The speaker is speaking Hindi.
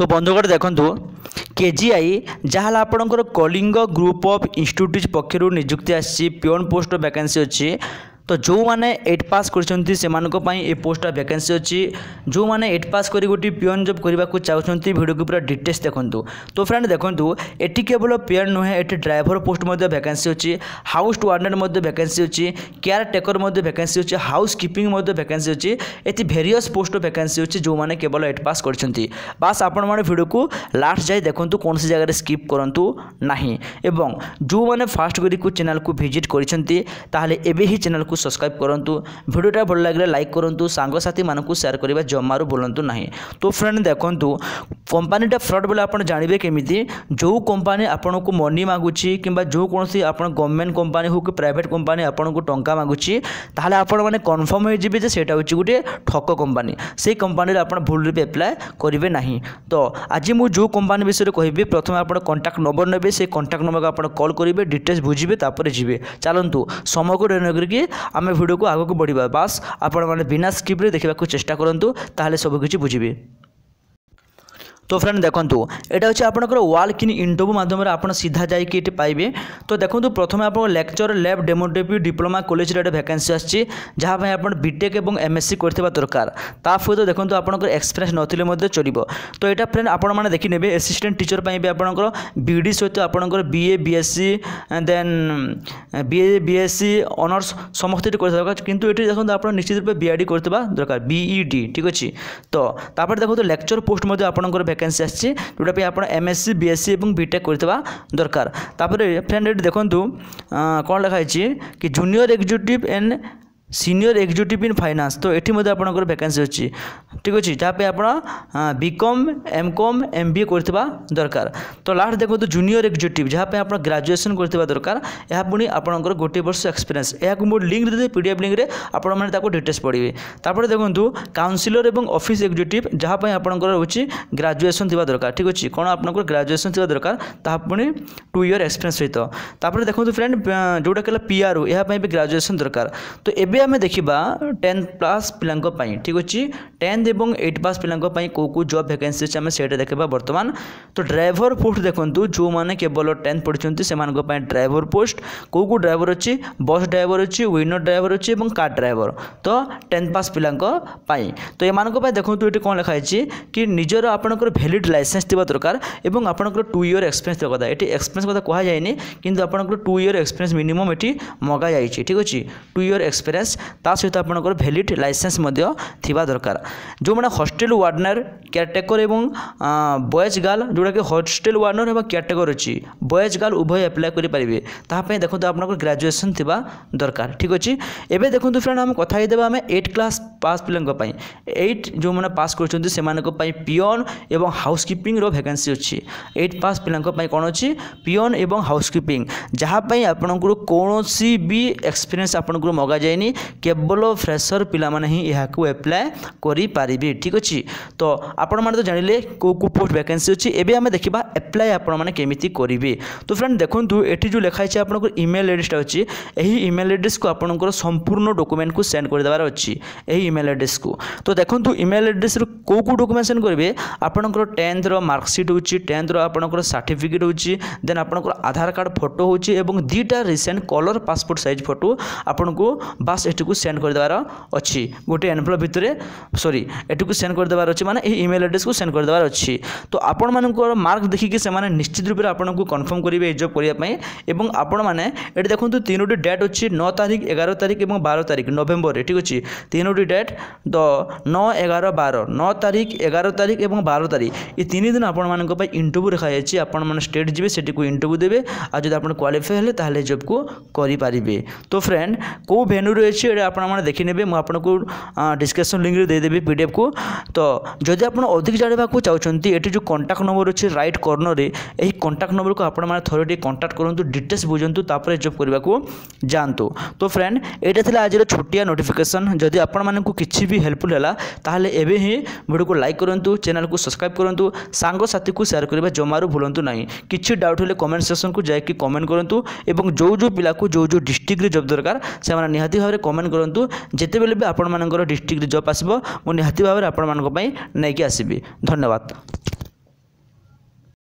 तो बंधुगण देखंतु केजीआई जहाँ आपंकर कलिंग ग्रुप ऑफ इंस्टीट्यूट पक्षर नियुक्ति आसी पियोन पोस्ट वैकेंसी अच्छी। तो जो मैंने 8 पास करछंती सेमानक ए पोस्ट वैकेंसी अच्छी। जो मैंने 8 पास कर गोटे पियोन जॉब करने को चाहते वीडियो को पूरा डिटेल्स देखंतु। तो फ्रेंड देखंतु एटी केवल पियोन नुहे एटी ड्राइवर पोस्ट वैकेंसी अच्छी, हाउस वार्डन वैकेंसी अच्छी, केयर टेकर वैकेंसी अच्छी, हाउस कीपिंग वैकेंसी अच्छी। ये भेरियस पोस्ट वैकेंसी अच्छी जो मैंने केवल 8 पास करछंती। बस आपण माने वीडियो को लास्ट जाए देखंतु, कौन सी जगह स्किप करंतु नाही। एवं जो मैंने फास्ट करी को चैनल को विजिट करछंती ताहले एबे ही चैनल को सब्सक्राइब करंतु। वीडियोटा भल लगे लाइक करंतु, सांगसाथी मानकु शेयर करबा जमारू बोलंतु नाही। तो फ्रेंड देखंतु कंपनीटा फ्रॉड बोले आपण जानिबे केमिति, जो कंपनी आपन को मनी मागुची किंबा जो कोनसी आपण गवर्नमेंट कंपनी हो कि प्राइवेट कंपनी आपन को टंका मागुची ताहले आपण माने कन्फर्म हो जिबे जे सेटा होची गुटे ठक कंपनी। से कंपनी रे आपण भूल रे अप्लाई करिवे नाही। तो आज मु जो कंपनी विषय रे कहबी, प्रथम आपण कांटेक्ट नंबर नेबे, से कांटेक्ट नंबर को आपण कॉल करिवे, डिटेल्स बुझिबे, तापर जिबे। चलंतु समय को नगर कि आमे वीडियो को आगो को बढ़िबा। बस आपण माने बिना स्किप रे देखिबा को चेष्टा करंतु, ताहले सब किछि बुझिबे। तो फ्रेंड देखंतु एटा होछि आपनकर वॉक इन इंटरव्यू माध्यम रे आपण सीधा जाई कि एटी पाइबे। तो देखंतु प्रथमे आपण lecture lab demography diploma college रे वैकेंसी आछि, जहाँ पे आपण बीटेक एवं एमएससी करथिबा दरकार। ता सहित देखंतु आपनकर एक्सपीरियंस नथिले मध्ये चलिबो। तो एटा फ्रेंड आपण माने देखि नेबे असिस्टेंट टीचर पई बे आपनकर बीडी सहित आपनकर BA BSc then BA BSc honours समस्त करथिबा दरकार। किंतु एटी देखंतु आपण निश्चित रूप बीआईडी करथिबा दरकार, बीईडी ठीक अछि। तो तापर देखंतु लेक्चर पोस्ट मध्ये आपनकर वैकेंसी आछि, जोटा पे आपण एमएससी बीएससी एवं बीटेक करथिबा दरकार। तापर फ्रेंड एटी देखंतु कोन लिखा अछि कि junior executive and senior executive in finance. तो एटी मध्ये आपनकर वैकेंसी अछि ठीक अछि, जहाँ पे आपण बीकॉम एमकॉम एमबीए करथिबा दरकार। तो लास्ट देखंतु जूनियर एग्जीक्यूटिव, जहाँ पे आपण ग्रेजुएशन करथिबा दरकार। या पुनी आपनकर गोटे वर्ष एक्सपीरियंस। या को मो लिंक दे पीडीएफ लिंक रे आपण माने ताको डिटेल्स पढिबे। तापर देखंतु काउंसिलर एवं ऑफिस एग्जीक्यूटिव, जहाँ पे आपनकर होछि ग्रेजुएशन थिबा दरकार ठीक अछि। कोन आपनकर ग्रेजुएशन थिबा दरकार, ता पुनी 2 ईयर एक्सपीरियंस सहित। तापर देखंतु फ्रेंड जोटा केला पीआरओ, या पे भी ग्रेजुएशन दरकार। तो एबे आमे देखिबा 10 प्लस पिलांक पई ठीक अछि। 10 एवं 8 पास पिलांक पई को जॉब वैकेंसी अछि आमे सेटा देखिबा वर्तमान। तो ड्राइवर पोस्ट देखंतु, जो माने केवल 10 पढिचंती सेमानक पई ड्राइवर पोस्ट। को ड्राइवर अछि, बस ड्राइवर अछि, विनर ड्राइवर अछि एवं कार ड्राइवर। तो 10 पास पिलांक पई। तो एमानक पई देखंतु एटी कोन लिखा अछि कि निजर आपनकर वैलिड लाइसेंस थिबा दरकार एवं आपनकर 2 ईयर एक्सपीरियंस थिबा। एटी एक्सपीरियंस कथा कहा जायनी, किंतु आपनकर 2 ईयर एक्सपीरियंस मिनिमम एटी मगा जायछि ठीक अछि। 2 ईयर एक्सपीरियंस ता सहित आपनकर वैलिड लाइसेंस मध्य थिबा दरकार। जो माने हॉस्टल वार्डनर केयरटेकर एवं बॉयज गर्ल, जोटा कि हॉस्टल वार्डनर एवं केयरटेकर अछि, बॉयज गर्ल उभय अप्लाई करि परिबे। ता पे देखंतु आपनकर ग्रेजुएशन थिबा दरकार ठीक अछि। एबे देखंतु फ्रेंड हम कथा देबा हमें 8 क्लास पास पिलंक पई। 8 जो माने पास करछंती सेमानक पई पियोन एवं हाउसकीपिंग रो वैकेंसी अछि। 8 पास पिलंक पई कोन अछि, पियोन एवं हाउसकीपिंग, जहाँ पई आपनकर कोनोसी भी एक्सपीरियंस आपनकर मगा जायनी, केवल फ्रेशर पिला माने ही यहा को अप्लाई करि पारिबे ठीक अछि। तो आपण माने तो जानिले को पोस्ट वैकेंसी अछि। एबे हमें देखिबा अप्लाई आपण माने केमिति करिवे। तो फ्रेंड देखंतु एठी जो लिखा अछि आपनकर ईमेल एड्रेस अछि, एही ईमेल एड्रेस को आपनकर संपूर्ण डॉक्यूमेंट को सेंड कर देबार अछि एही ईमेल एड्रेस को। तो देखंतु ईमेल एड्रेस रो को डॉक्यूमेंट सेंड करिवे, आपनकर 10th रो मार्कशीट होछि, 10th रो आपनकर सर्टिफिकेट होछि, देन आपनकर आधार कार्ड फोटो होछि एवं दुटा recent colour passport size photo आपनको बस एठी को सेंड कर देबार अछि। गोटे एनवेलप भितरे सॉरी एठी को सेंड कर देबार अछि, माने एही ईमेल एड्रेस को सेंड कर देबार अछि। तो आपण मानकर मार्क देखि कि से माने निश्चित रूप रे आपनको कन्फर्म करिवे ए जॉब करिया पई। एवं आपण माने एठी देखंतु तीनोटी डेट अछि, 9 तारिख 11 तारिख एवं 12 तारिख नवेम्बर रे ठीक अछि। तीनोटी डेट तो 9 11 12, 9 तारिख 11 तारिख एवं 12 तारिख ए तीन दिन आपण मानक पई इंटरव्यू रखा अछि। आपण माने स्टेट जिवे सेठी को इंटरव्यू देबे, आ जदि आपण क्वालिफाई हेले ताहले जॉब को करि पारिबे। तो फ्रेंड को वेन्यू रे अछि एटा आपण माने देखि नेबे, मु आपनको डिस्क्रिप्शन लिंक रे दे देबी पीडीएफ को। तो जदि आपण अधिक जानिबा को चाहउछंती, एठी जो कांटेक्ट नंबर अछि राइट कॉर्नर रे, एही कांटेक्ट नंबर को आपण माने थोरटी कांटेक्ट करंतु, डिटेल्स बुझंतु, तापर जॉब करबा को जानतु। तो फ्रेंड एटा थिला आज रो छोटिया नोटिफिकेशन। जदि आपण माने को किछि भी हेल्पफुल हैला ताहले एबे ही वीडियो को लाइक करंतु, चैनल को सब्सक्राइब करंतु, सांग साथी को शेयर करबा जमारू भूलंतु नाही। किछि डाउट हेले कमेंट सेक्शन को जाय कि कमेंट करंतु, एवं जो पिला को जो डिस्ट्रिक्ट रे जॉब दरकार से माने निहाती भाबरे कमेंट करंतु। जेते बेले भी आपण मानकर डिस्ट्रिक्ट जॉब आसीबो, मु निहाती भाबरे आपण मानक पई नै कि आसीबी। धन्यवाद।